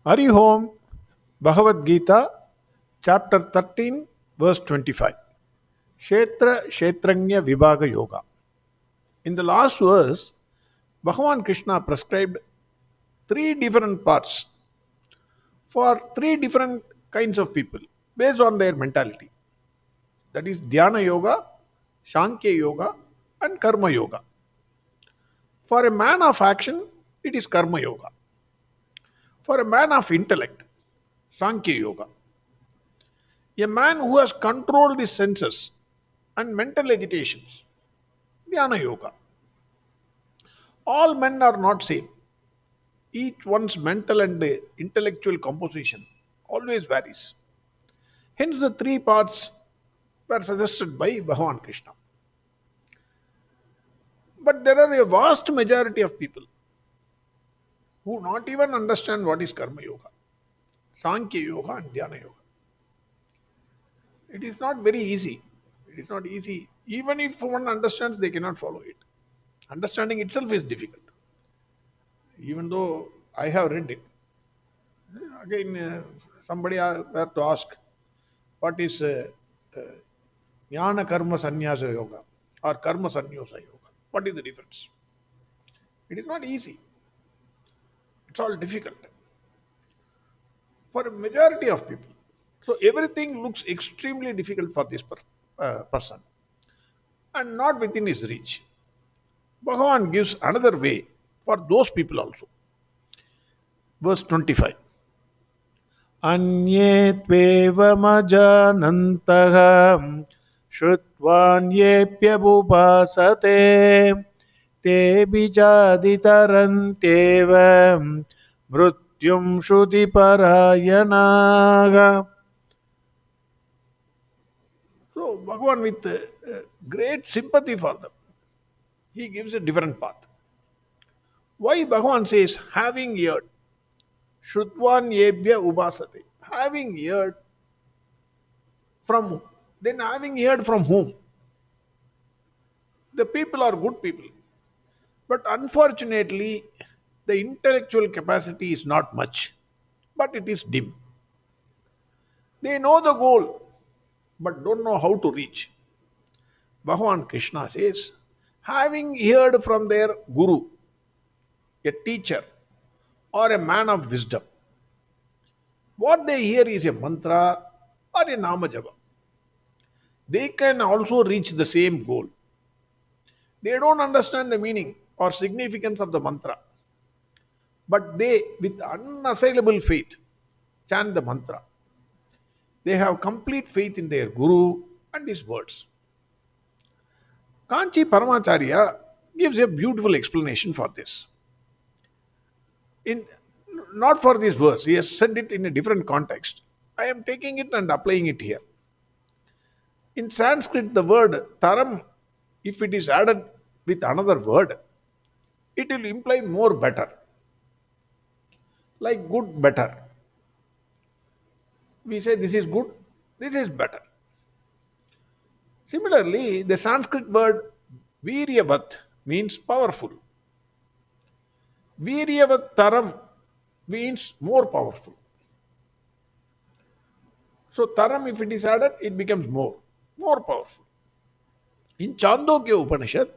Hari Om, Bhagavad Gita, chapter 13, verse 25. Kshetra Kshetranya Vibhaga Yoga. In the last verse, Bhagwan Krishna prescribed three different paths for three different kinds of people based on their mentality. That is Dhyana Yoga, Sankhya Yoga, and Karma Yoga. For a man of action, it is Karma Yoga. For a man of intellect, Sankhya Yoga. A man who has controlled his senses and mental agitations, Dhyana Yoga. All men are not same. Each one's mental and intellectual composition always varies. Hence, the three paths were suggested by Bhagwan Krishna. But there are a vast majority of people who not even understand what is Karma Yoga, Sankhya Yoga, and Dhyana Yoga. It is not very easy. It is not easy. Even if one understands, they cannot follow it. Understanding itself is difficult. Even though I have read it. Again, somebody were to ask, what is Jnana Karma Sannyasa Yoga or Karma Sannyasa Yoga? What is the difference? It is not easy. It's all difficult for a majority of people. So everything looks extremely difficult for this person and not within his reach. Bhagavan gives another way for those people also. Verse 25. Anye tvevamajanantah shrutvanyephyabhupasate te bijaditarantevam mrutyum shruti parayanaga. So Bhagavan with great sympathy for them, he gives a different path. Why Bhagavan says, having heard, Shrutvan Yebhya Upasate, having heard from, then having heard from whom? The people are good people. But unfortunately, the intellectual capacity is not much, but it is dim. They know the goal, but don't know how to reach. Bhagavan Krishna says, having heard from their guru, a teacher, or a man of wisdom, what they hear is a mantra or a nama japa. They can also reach the same goal. They don't understand the meaning or significance of the mantra, but they, with unassailable faith, chant the mantra. They have complete faith in their guru and his words. Kanchi Paramacharya gives a beautiful explanation for this. Not for this verse, he has said it in a different context. I am taking it and applying it here. In Sanskrit, the word taram, if it is added with another word, it will imply more better. Like good, better. We say this is good, this is better. Similarly, the Sanskrit word viryavat means powerful. Viryavat taram means more powerful. So taram, if it is added, it becomes more powerful. In Chandogya Upanishad,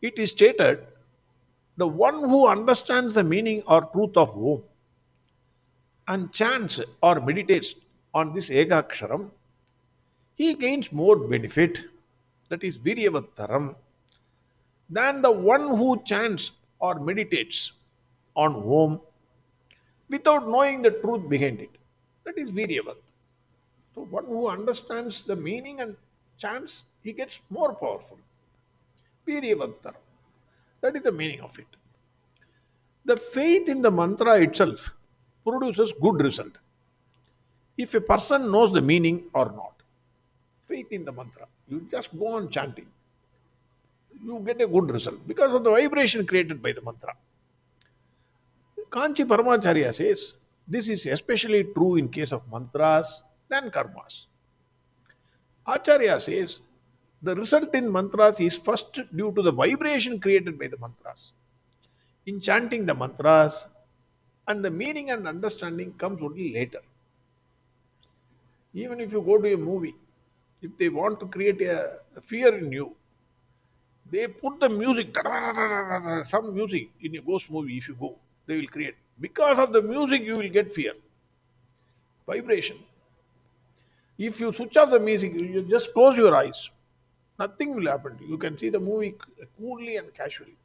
it is stated, the one who understands the meaning or truth of Om and chants or meditates on this Ekaksharam, he gains more benefit, that is Viryavataram, than the one who chants or meditates on Om without knowing the truth behind it. That is Viryavat. So one who understands the meaning and chants, he gets more powerful. Viryavataram. That is the meaning of it. The faith in the mantra itself produces good result. If a person knows the meaning or not, faith in the mantra, you just go on chanting, you get a good result because of the vibration created by the mantra. Kanchi Paramacharya says, this is especially true in case of mantras than karmas. Acharya says, the result in mantras is first due to the vibration created by the mantras. In chanting the mantras and the meaning and understanding comes only later. Even if you go to a movie, if they want to create a fear in you, they put the music, some music in a ghost movie. If you go, they will create. Because of the music, you will get fear, vibration. If you switch off the music, you just close your eyes. Nothing will happen to you. You can see the movie coolly and casually.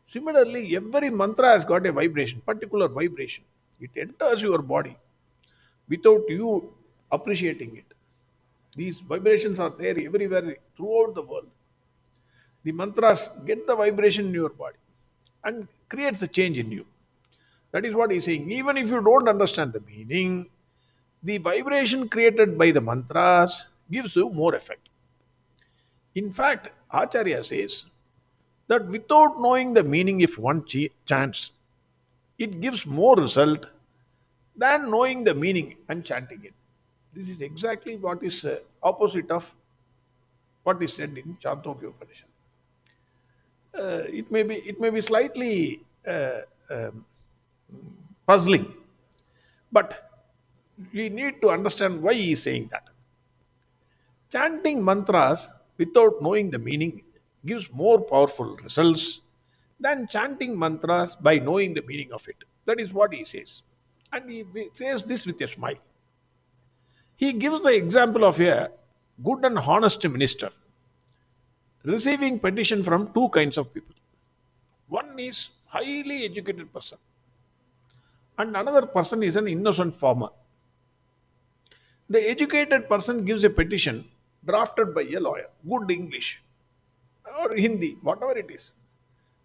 Similarly, every mantra has got a vibration, particular vibration. It enters your body without you appreciating it. These vibrations are there everywhere throughout the world. The mantras get the vibration in your body and creates a change in you. That is what he's saying. Even if you don't understand the meaning, the vibration created by the mantras gives you more effect. In fact, Acharya says that without knowing the meaning, if one chants, it gives more result than knowing the meaning and chanting it. This is exactly what is opposite of what is said in Chandogya Upanishad. It may be slightly um, puzzling, but we need to understand why he is saying that. Chanting mantras without knowing the meaning gives more powerful results than chanting mantras by knowing the meaning of it. That is what he says. And he says this with a smile. He gives the example of a good and honest minister receiving petition from two kinds of people. One is highly educated person and another person is an innocent farmer. The educated person gives a petition drafted by a lawyer, good English or Hindi, whatever it is.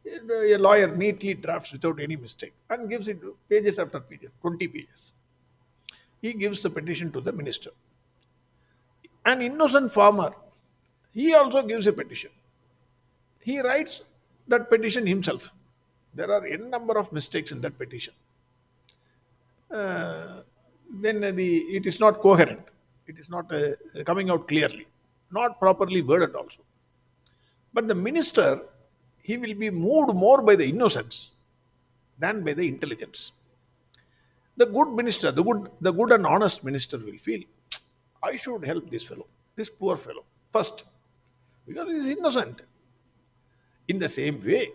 A lawyer neatly drafts without any mistake and gives it pages after pages, 20 pages. He gives the petition to the minister. An innocent farmer, he also gives a petition. He writes that petition himself. There are n number of mistakes in that petition. It is not coherent. It is not coming out clearly, not properly worded also. But the minister, he will be moved more by the innocence than by the intelligence. The good minister, the good and honest minister will feel, I should help this fellow, this poor fellow, first, because he is innocent. In the same way,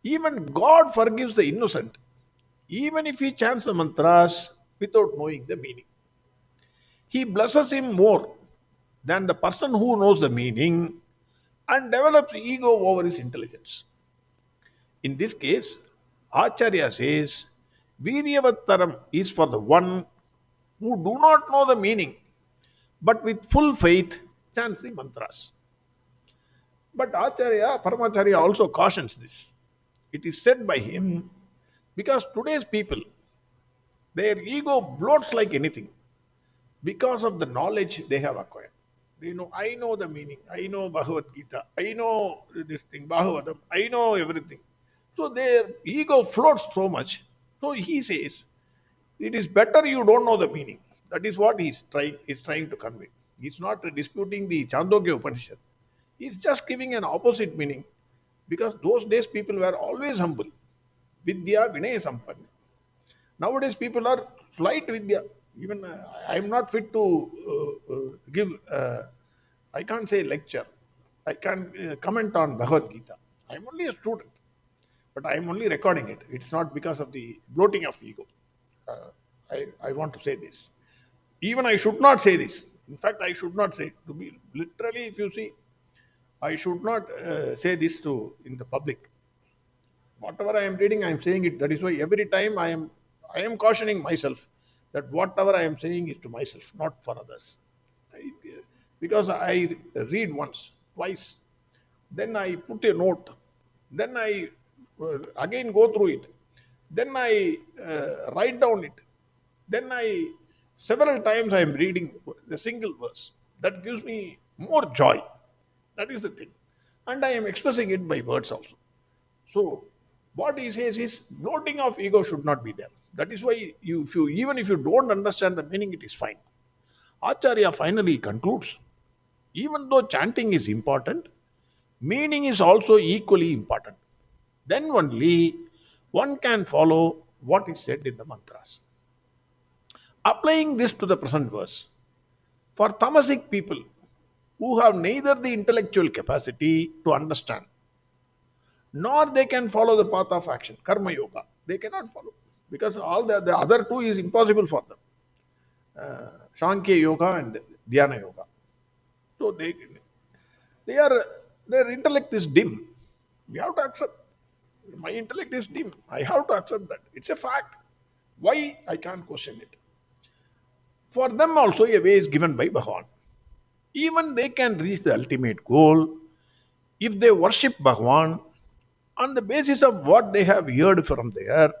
even God forgives the innocent, even if he chants the mantras without knowing the meaning. He blesses him more than the person who knows the meaning and develops ego over his intelligence. In this case, Acharya says, Viryavattaram is for the one who do not know the meaning, but with full faith chants the mantras. But Paramacharya also cautions this. It is said by him because today's people, their ego bloats like anything because of the knowledge they have acquired. They know, I know the meaning, I know Bhagavad Gita, I know this thing, Bhagavatam, I know everything. So their ego floats so much. So he says, it is better you don't know the meaning. That is what he is trying to convey. He is not disputing the Chandogya Upanishad. He is just giving an opposite meaning because those days people were always humble. Vidya Vinaya Sampanna. Nowadays people are slight Vidya. Even I am not fit to give, I can't say lecture. I can't comment on Bhagavad Gita. I am only a student. But I am only recording it. It's not because of the bloating of ego. I want to say this. Even I should not say this. In fact, I should not say it. To be literally, if you see, I should not say this in the public. Whatever I am reading, I am saying it. That is why every time I am cautioning myself that whatever I am saying is to myself, not for others. Because I read once, twice, then I put a note, then I again go through it, then I write down it, then several times I am reading the single verse. That gives me more joy. That is the thing. And I am expressing it by words also. So, what he says is, bloating of ego should not be there. That is why, even if you don't understand the meaning, it is fine. Acharya finally concludes, even though chanting is important, meaning is also equally important. Then only one can follow what is said in the mantras. Applying this to the present verse, for tamasic people who have neither the intellectual capacity to understand nor they can follow the path of action, karma yoga, they cannot follow because all the other two is impossible for them. Sankhya yoga and dhyana yoga. So they are, their intellect is dim. We have to accept. My intellect is dim. I have to accept that. It's a fact. Why? I can't question it. For them also a way is given by Bhagavan. Even they can reach the ultimate goal if they worship Bhagavan on the basis of what they have heard from their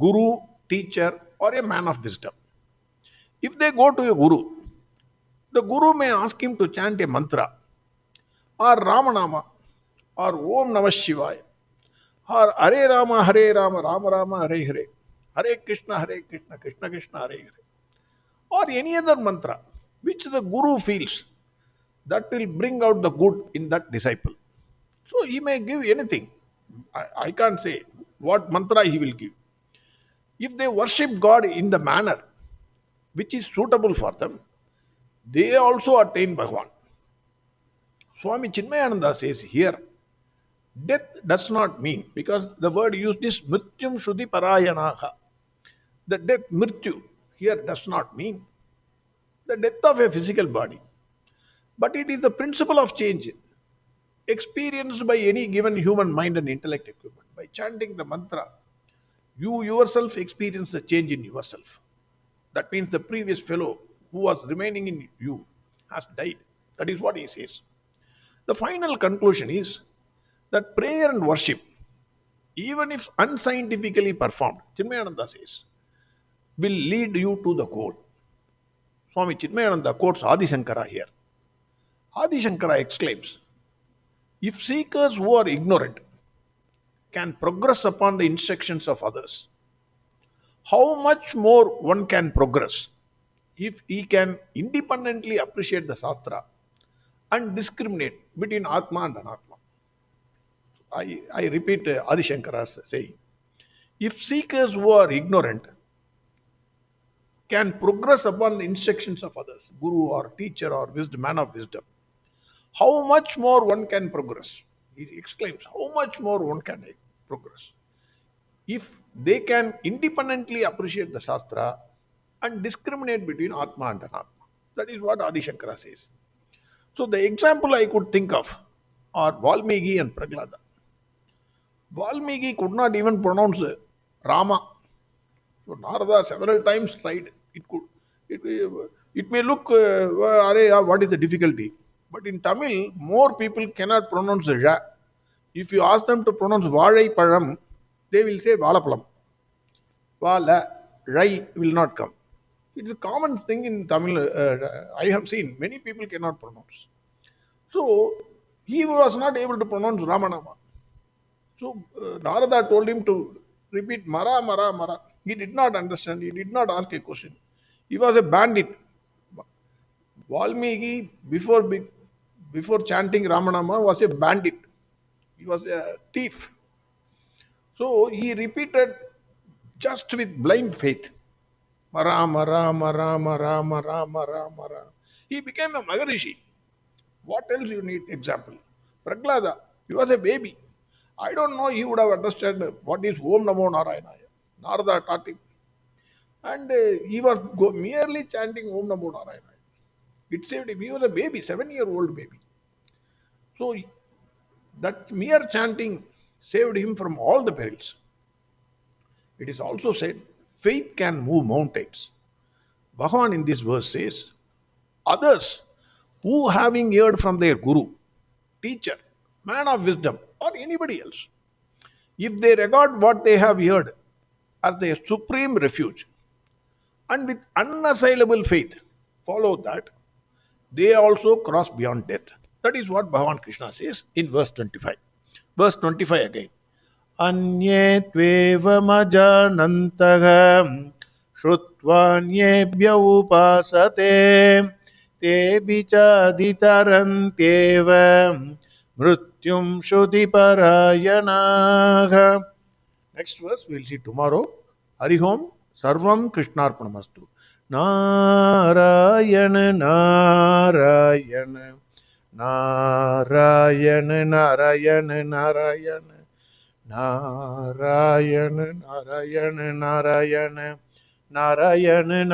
guru, teacher, or a man of wisdom. If they go to a guru, the guru may ask him to chant a mantra or Ramanama or Om Namah Shivaya or Hare Rama, Rama Rama, Hare Hare, Hare Krishna, Krishna Krishna, Hare Hare, or any other mantra which the guru feels that will bring out the good in that disciple. So he may give anything. I can't say what mantra he will give. If they worship God in the manner which is suitable for them, they also attain Bhagavan. Swami Chinmayananda says here, death does not mean, because the word used is mrityum shruti parayanaha. The death, mrityu, here does not mean the death of a physical body, but it is the principle of change experienced by any given human mind and intellect equipment. By chanting the mantra, you yourself experience the change in yourself. That means the previous fellow who was remaining in you has died. That is what he says. The final conclusion is that prayer and worship, even if unscientifically performed, Chinmayananda says, will lead you to the goal. Swami Chinmayananda quotes Adi Shankara here. Adi Shankara exclaims, if seekers who are ignorant can progress upon the instructions of others, how much more one can progress if he can independently appreciate the Shastra and discriminate between Atma and Anatma. I repeat Adi Shankara's saying, if seekers who are ignorant can progress upon the instructions of others, guru or teacher or wisdom, man of wisdom, how much more one can progress? He exclaims, how much more one can progress if they can independently appreciate the Shastra and discriminate between Atma and Anatma. That is what Adi Shankara says. So the example I could think of are Valmiki and Prahlada. Valmiki could not even pronounce Rama. So Narada several times tried. It may look, what is the difficulty? But in Tamil, more people cannot pronounce Ja. If you ask them to pronounce Vazhai Palam, they will say Valapalam. Vala, Rai will not come. It's a common thing in Tamil. I have seen many people cannot pronounce. So he was not able to pronounce Ramanama. So Narada told him to repeat Mara, Mara, Mara. He did not understand. He did not ask a question. He was a bandit. Valmiki, before chanting Ramanama, was a bandit. He was a thief. So he repeated just with blind faith. Rama, Rama, Rama, Rama, Rama, Rama, Rama. He became a Maharishi. What else you need? Example. Prahlada, he was a baby. I don't know he would have understood what is Om Namo Narayanaya. Narada taught him. And he was merely chanting Om Namo Narayanaya. It saved him. He was a baby, 7-year-old baby. So that mere chanting saved him from all the perils. It is also said, faith can move mountains. Bhagavan in this verse says, others who having heard from their guru, teacher, man of wisdom, or anybody else, if they regard what they have heard as their supreme refuge and with unassailable faith follow that, they also cross beyond death. That is what Bhagwan Krishna says in verse 25. Verse 25 again. Anye tvevamajanantaha shrutvanyebyā upasate te bichaditarantyeva mrityum shruti parayanaha. Next verse we will see tomorrow. Harihom Sarvam Krishnarpanamastu. Narayana Narayana Narayana Narayana Narayana Narayana Narayana Narayana Narayana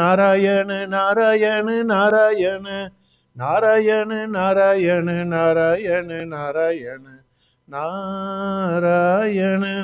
Narayana Narayana Narayana Narayana Narayana Narayana Narayana Narayana